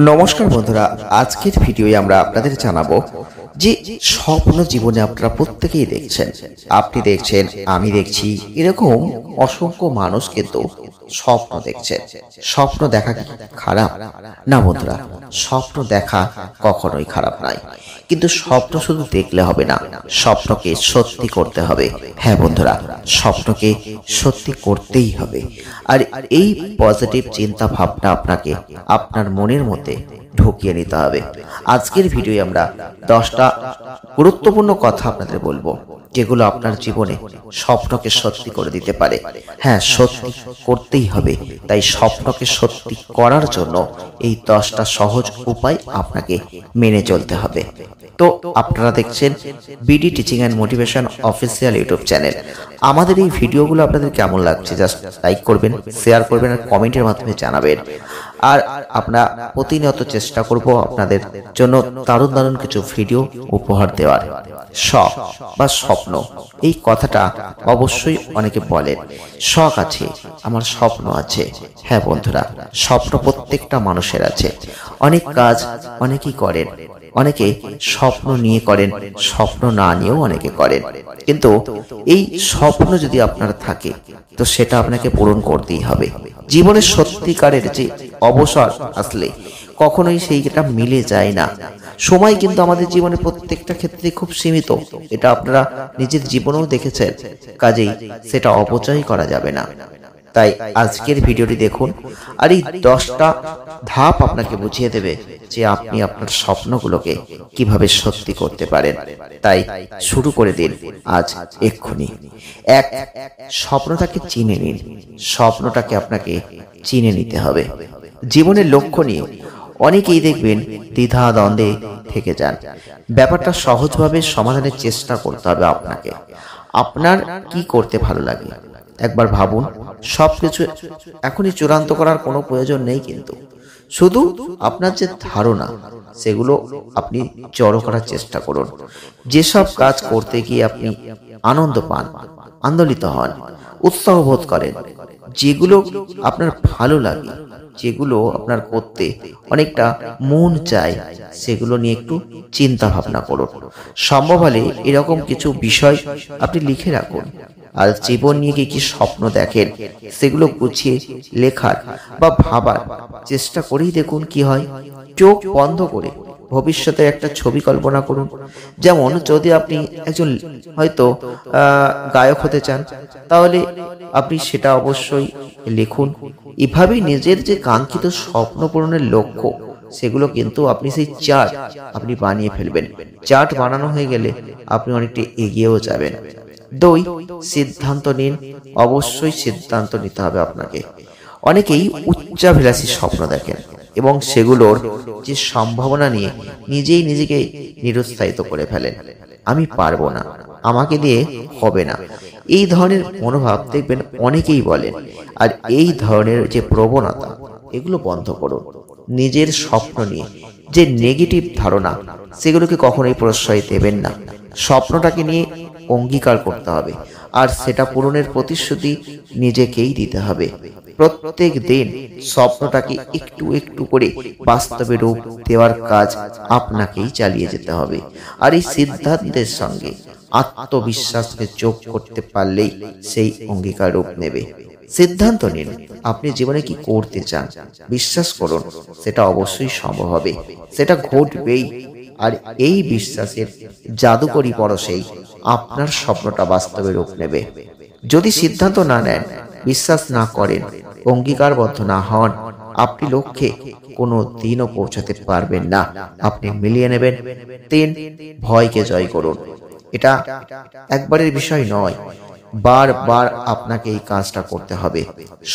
নমস্কার বন্ধুরা, আজকের ভিডিওয়ে আমরা আপনাদের জানাবো যে স্বপ্ন জীবনে আপনারা প্রত্যেকেই দেখছেন, আপনি দেখছেন, আমি দেখছি, এরকম অসংখ্য মানুষ কিন্তু স্বপ্ন দেখছেন। স্বপ্ন দেখা কি খারাপ? না বন্ধুরা, স্বপ্ন দেখা কখনোই খারাপ নয়, কিন্তু স্বপ্ন শুধু দেখলে হবে না, স্বপ্নকে সত্যি করতে হবে। হ্যাঁ বন্ধুরা, স্বপ্নকে সত্যি করতেই হবে। আর এই পজিটিভ চিন্তা ভাবনা আপনাকে আপনার মনের মধ্যে ঢুকিয়ে নিতে হবে। আজকের ভিডিওয়ে আমরা 10টা গুরুত্বপূর্ণ কথা আপনাদের বলবো, যেগুলো আপনার জীবনে স্বপ্নকে সত্যি করে দিতে পারে। হ্যাঁ, সত্যি করতেই হবে। তাই স্বপ্নকে সত্যি করার জন্য এই 10টা সহজ উপায় আপনাকে মেনে চলতে হবে। তো আপনারা দেখছেন BD teaching and motivation official YouTube channel. আমাদের এই ভিডিওগুলো আপনাদের কেমন লাগছে জাস্ট লাইক করবেন, শেয়ার করবেন আর কমেন্টের মাধ্যমে জানাবেন। আর আমরা প্রতিনিয়ত চেষ্টা করব আপনাদের জন্য দারুণ দারুণ কিছু ভিডিও উপহার দেওয়ার। শখ বা স্বপ্ন, এই কথাটা অবশ্যই অনেকে বলেন, শখ আছে, আমার স্বপ্ন আছে। হ্যাঁ বন্ধুরা, স্বপ্ন প্রত্যেকটা মানুষের আছে। অনেক কাজ অনেকেই করেন, অনেকে স্বপ্ন নিয়ে করেন, স্বপ্ন না নিয়েও অনেকে করেন। কিন্তু এই স্বপ্ন যদি আপনার থাকে তো সেটা আপনাকে পূরণ করতেই হবে। জীবনের সত্যিকারের যে অবসর আসলে কখনোই সেইটা মিলে যায় না। সময় কিন্তু আমাদের জীবনে প্রত্যেকটা ক্ষেত্রে খুব সীমিত, এটা আপনারা নিজের জীবনেও দেখেছেন, কাজেই সেটা অপচয় করা যাবে না। তাই আজকের ভিডিওটি দেখুন, আর এই 10টা ধাপ আপনাকে বুঝিয়ে দেবে যে আপনি আপনার স্বপ্নগুলোকে কিভাবে সত্যি করতে পারেন। তাই শুরু করে দিন আজ এক্ষুনি। এক, স্বপ্নটাকে চিনে নিন। স্বপ্নটাকে আপনাকে চিনে নিতে হবে। জীবনের লক্ষ্য নিয়ে অনেকেই দেখবেন দ্বিধা দ্বন্দ্বে থেকে যান। ব্যাপারটা সহজভাবে সমাধানের চেষ্টা করতে হবে আপনাকে। আপনার কি করতে ভালো লাগে একবার ভাবুন। সবকিছু এখনই চূড়ান্ত করার কোনো প্রয়োজন নেই, কিন্তু শুধু আপনার যে ধারণা সেগুলো আপনি জড়ো করার চেষ্টা করুন। যেসব কাজ করতে গিয়ে আপনি আনন্দ পান, আন্দোলিত হন, উৎসাহ বোধ করেন, যেগুলো আপনার ভালো লাগে, যেগুলো আপনার করতে অনেকটা মন চায়, সেগুলো নিয়ে একটু চিন্তা ভাবনা করুন। সম্ভব হলে এরকম কিছু বিষয় আপনি লিখে রাখুন। আর জীবন নিয়ে কি স্বপ্ন দেখেন সেগুলো গুছিয়ে লেখার বা ভাবার চেষ্টা করেই দেখুন কি হয়। চোখ বন্ধ করে ভবিষ্যতের একটা ছবি কল্পনা করুন। যেমন যদি আপনি একজন হয়তো গায়ক হতে চান, তাহলে আপনি সেটা অবশ্যই লিখুন। এভাবেই নিজের যে কাঙ্ক্ষিত স্বপ্ন পূরণের লক্ষ্য সেগুলো কিন্তু আপনি সেই চার্ট আপনি বানিয়ে ফেলবেন। চার্ট বানানো হয়ে গেলে আপনি অনেকটা এগিয়েও যাবেন। 2, সিদ্ধান্ত নিন। অবশ্যই সিদ্ধান্ত নিতে হবে আপনাকে। অনেকেই উচ্চাভিলাষী স্বপ্ন দেখেন এবং সেগুলোর যে সম্ভাবনা নিয়ে নিজেই নিজেকে নিরুৎসাহিত করে ফেলেন। আমি পারবো না, আমাকে দিয়ে হবে না, এই ধরনের মনোভাব দেখবেন অনেকেই বলেন। আর এই ধরনের যে প্রবণতা, এগুলো বন্ধ করুন। নিজের স্বপ্ন নিয়ে যে নেগেটিভ ধারণা সেগুলোকে কখনোই প্রশ্রয় দেবেন না। স্বপ্নটাকে নিয়ে অঙ্গীকার করতে হবে, আর সেটা পূরণের প্রতিশ্রুতি নিজেকেই দিতে হবে। প্রত্যেক দিন স্বপ্নটাকে একটু একটু করে বাস্তবে রূপ দেওয়ার কাজ আপনাকেই চালিয়ে যেতে হবে। আর এই সিদ্ধান্তের সঙ্গে আত্মবিশ্বাসকে যোগ করতে পারলেই সেই অঙ্গীকার রূপ নেবে। সিদ্ধান্ত নিন আপনি জীবনে কি করতে চান। বিশ্বাস করুন সেটা অবশ্যই সম্ভব হবে, সেটা ঘটবেই। আর এই বিশ্বাসের জাদুকরী পরশেই আপনার স্বপ্নটা বাস্তবে রূপ নেবে। যদি সিদ্ধান্ত না নেন, বিশ্বাস না করেন, অঙ্গীকারবদ্ধ না হন, আপনি লক্ষ্যে কোনো দিনও পৌঁছাতে পারবেন না। আপনি মিলিয়ে নেবেন। 3, ভয়কে জয় করুন। এটা একবারের বিষয় নয়, বারবার আপনাকে এই কাজটা করতে হবে।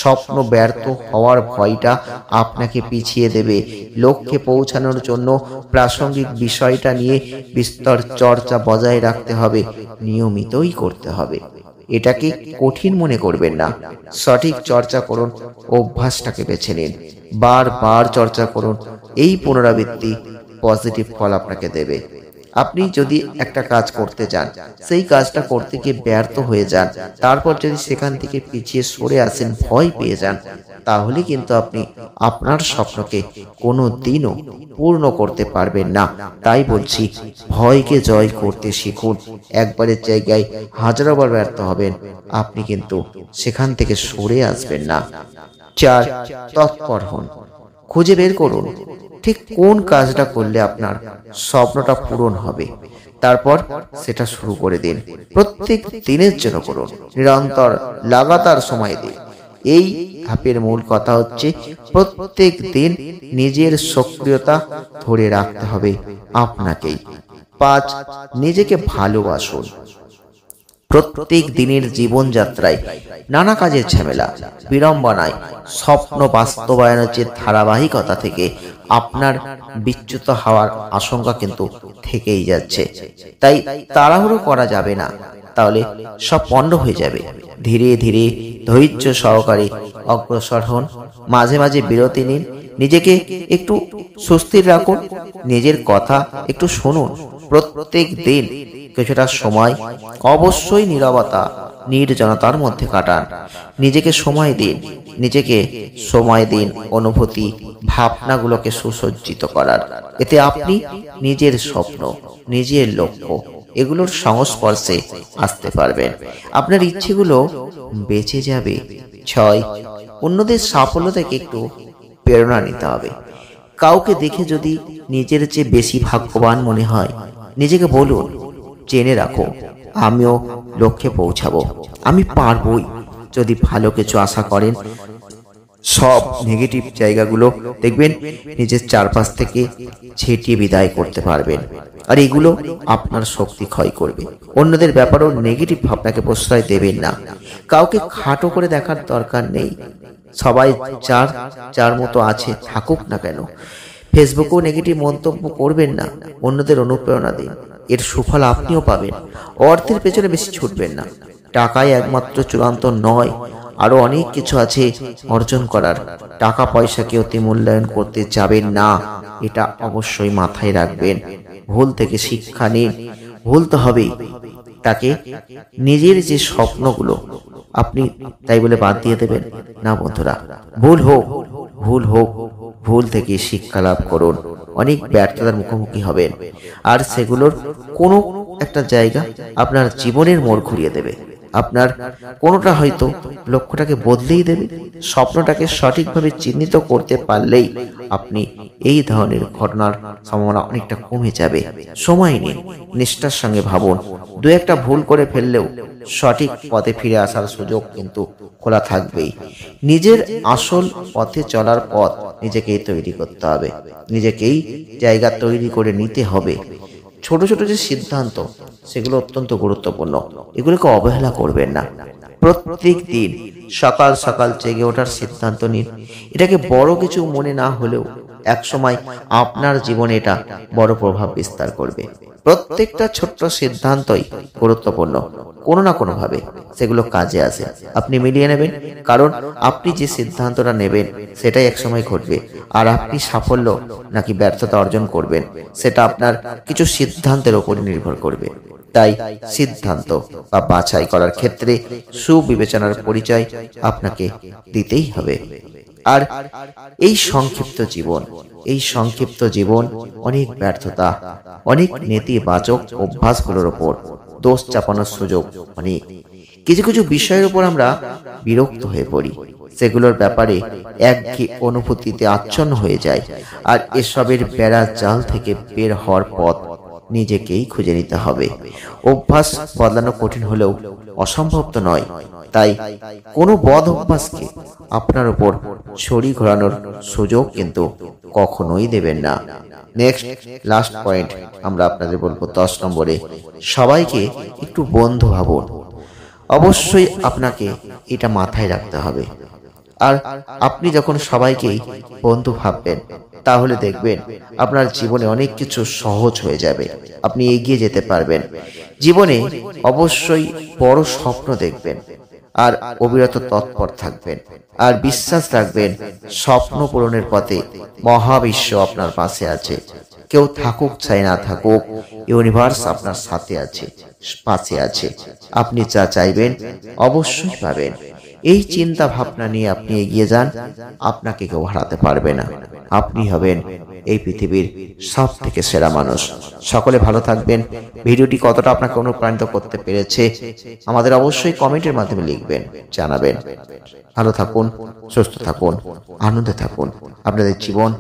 স্বপ্ন ব্যর্থ হওয়ার ভয়টা আপনাকে পিছিয়ে দেবে। লক্ষ্যে পৌঁছানোর জন্য প্রাসঙ্গিক বিষয়টা নিয়ে বিস্তর চর্চা বজায় রাখতে হবে, নিয়মিতই করতে হবে। এটাকে কঠিন মনে করবেন না, সঠিক চর্চা করুন, অভ্যাসটাকে বেছে নিন, বারবার চর্চা করুন। এই পুনরাবৃত্তি পজিটিভ ফল আপনাকে দেবে। আপনি যদি একটা কাজ করতে যান, সেই কাজটা করতে গিয়ে ব্যর্থ হয়ে যান, তারপর যদি সেখান থেকে পিছিয়ে সরে আসেন, ভয় পেয়ে যান, তাহলে কিন্তু আপনি আপনার স্বপ্নকে কোনো দিনও পূর্ণ করতে পারবেন না। তাই বলছি, ভয়কে জয় করতে শিখুন। একবারের জায়গায় হাজারবার ব্যর্থ হবেন, আপনি কিন্তু সেখান থেকে সরে আসবেন না। 4, তৎপর হন। খুঁজে বের করুন ঠিক কোন কাজটা করলে আপনার স্বপ্নটা পূরণ হবে, তারপর সেটা শুরু করে দিন। প্রত্যেক দিনের জন্য করুন, নিরন্তর লাগাতার সময় দিন। এই ধাপের মূল কথা হচ্ছে প্রত্যেক দিন নিজের সক্রিয়তা ধরে রাখতে হবে আপনাকেই। 5, নিজেকে ভালোবাসুন। প্রত্যেক দিনের জীবনযাত্রায় নানা কাজের ঝামেলা, বিড়ম্বনায় স্বপ্ন বাস্তবায়নের যে ধারাবাহিকতা থেকে আপনার বিচ্যুত হওয়ার আশঙ্কা কিন্তু থেকেই যাচ্ছে। তাই তাড়াহুড়ো করা যাবে না, তাহলে সব পণ্ড হয়ে যাবে। ধীরে ধীরে ধৈর্য সহকারে অগ্রসর হন। মাঝে মাঝে বিরতি নিন, নিজেকে একটু সুস্থির রাখুন, নিজের কথা একটু শুনুন। প্রত্যেক দিন কিছুটা সময় অবশ্যই নীরবতা, নির্জনতার মধ্যে কাটান। নিজেকে সময় দিন, নিজেকে সময় দিন অনুভূতি, ভাবনাগুলোকে সুসজ্জিত করার। এতে আপনি নিজের স্বপ্ন, নিজের লক্ষ্য এগুলোর সংস্পর্শে আসতে পারবেন। আপনার ইচ্ছেগুলো বেঁচে যাবে। 6, অন্যদের সাফল্য থেকে একটু প্রেরণা নিতে হবে। কাউকে দেখে যদি নিজের চেয়ে বেশি ভাগ্যবান মনে হয়, নিজেকে বলুন, জেনে রাখো আমিও লক্ষ্যে পৌঁছাবো, আমি পারবই। যদি ভালো কিছু আশা করেন, সব নেগেটিভ জায়গাগুলো দেখবেন নিজের চারপাশ থেকে ছেটিয়ে বিদায় করতে পারবেন। আর এগুলো আপনার শক্তি ক্ষয় করবে। অন্যদের ব্যাপারেও নেগেটিভ ভাবনাকে প্রশ্রয় দেবেন না। কাউকে খাটো করে দেখার দরকার নেই। সবাই যার যার মতো আছে থাকুক না কেন। ফেসবুকেও নেগেটিভ মন্তব্য করবেন না, অন্যদের অনুপ্রেরণা দিন। এর সুফল আপনিও পাবেন। অর্থের পেছনে বেশি ছুটবেন না। টাকাই একমাত্র চূড়ান্ত নয়, আরো অনেক কিছু আছে অর্জন করার। টাকা পয়সাকে অতি মূল্যায়ন করতে যাবেন না, এটা অবশ্যই মাথায় রাখবেন। ভুল থেকে শিক্ষা নিন, ভুলতে হবেই। তাকে নিজের যে স্বপ্নগুলো আপনি তাই বলে বাদ দিয়ে দেবেন না বন্ধুরা। ভুল হোক, ভুল হোক, ভুল থেকে শিক্ষা লাভ করুন। অনেক ব্যর্থতার মুখোমুখি হবেন, আর সেগুলোর কোনো একটা জায়গা আপনার জীবনের মোড় ঘুরিয়ে দেবে। আপনার কোনোটা হয়তো লক্ষ্যটাকে বদলেই দেবে। স্বপ্নটাকে সঠিকভাবে চিহ্নিত করতে পারলেই আপনি এই ধরনের ঘটনার সম্ভাবনা অনেকটা কমে যাবে। সময় নিন, নিষ্ঠার সঙ্গে ভাবুন। দু একটা ভুল করে ফেললেও সঠিক পথে ফিরে আসার সুযোগ কিন্তু খোলা থাকবেই। নিজের আসল পথে চলার পথ নিজেকেই তৈরি করতে হবে, নিজেকেই জায়গা তৈরি করে নিতে হবে। ছোট ছোট যে সিদ্ধান্ত সেগুলো অত্যন্ত গুরুত্বপূর্ণ, এগুলোকে অবহেলা করবেন না। প্রত্যেক দিন সকাল সকাল জেগে ওঠার সিদ্ধান্ত নিন। এটাকে বড় কিছু মনে না হলেও একসময় আপনার জীবনে এটা বড় প্রভাব বিস্তার করবে। প্রত্যেকটা ছোট্ট সিদ্ধান্তই গুরুত্বপূর্ণ, কোনো না কোনো ভাবে সেগুলো কাজে আসে। আপনি মিলিয়ে নেবেন, কারণ আপনি যে সিদ্ধান্তটা নেবেন সেটাই একসময় ঘটবে। আর আপনি সাফল্য নাকি ব্যর্থতা অর্জন করবেন সেটা আপনার কিছু সিদ্ধান্তের উপর নির্ভর করবে। তাই সিদ্ধান্ত বা বাছাই করার ক্ষেত্রে সুবিবেচনার পরিচয় আপনাকে দিতেই হবে। আর এই সংক্ষিপ্ত জীবন অনেক ব্যর্থতা, অনেক নেতিবাচক অভ্যাসগুলোর উপর দোষ চাপানোর সুযোগ অনেক। কিছু কিছু বিষয়ের উপর আমরা বিরক্ত হয়ে পড়ি, সেগুলোর ব্যাপারে একঘেয়ে অনুভূতিতে আচ্ছন্ন হয়ে যায়। আর এসবের বেড়া জাল থেকে বের হওয়ার পথ নিজেকেই খুঁজে নিতে হবে। অভ্যাস বদলানো কঠিন হলেও অসম্ভব তো নয়। তাই কোনো বদ অভ্যাসকে আপনার উপর ছড়ি ঘোরানোর সুযোগ কিন্তু কখনোই দেবেন না। নেক্সট লাস্ট পয়েন্ট আমরা আপনাদের বলবো 10 নম্বরে, সবাইকে একটু বন্ধু ভাবুন। অবশ্যই আপনাকে এটা মাথায় রাখতে হবে। আর আপনি যখন সবাইকেই বন্ধু ভাববেন, তাহলে দেখবেন আপনার জীবনে অনেক কিছু সহজ হয়ে যাবে, আপনি এগিয়ে যেতে পারবেন। জীবনে অবশ্যই বড় স্বপ্ন দেখবেন আর অবিরত তৎপর থাকবেন। আর বিশ্বাস রাখবেন, স্বপ্ন পূরণের পথে মহাবিশ্ব আপনার পাশে আছে। কেউ থাকুক চাই না থাকুক, ইউনিভার্স আপনার সাথে আছে, পাশে আছে। আপনি যা চাইবেন অবশ্যই পাবেন। এই চিন্তা ভাবনা নিয়ে আপনি এগিয়ে যান, আপনাকে কেউ হারাতে পারবে না। আপনি হবেন এই পৃথিবীর সব থেকে সেরা মানুষ। সকলে ভালো থাকবেন। ভিডিওটি কতটা আপনাকে অনুপ্রাণিত করতে পেরেছে আমাদের অবশ্যই কমেন্টের মাধ্যমে লিখবেন, জানাবেন। ভালো থাকুন, সুস্থ থাকুন, আনন্দে থাকুন। আপনাদের জীবন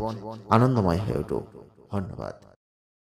আনন্দময় হয়ে উঠুক। ধন্যবাদ।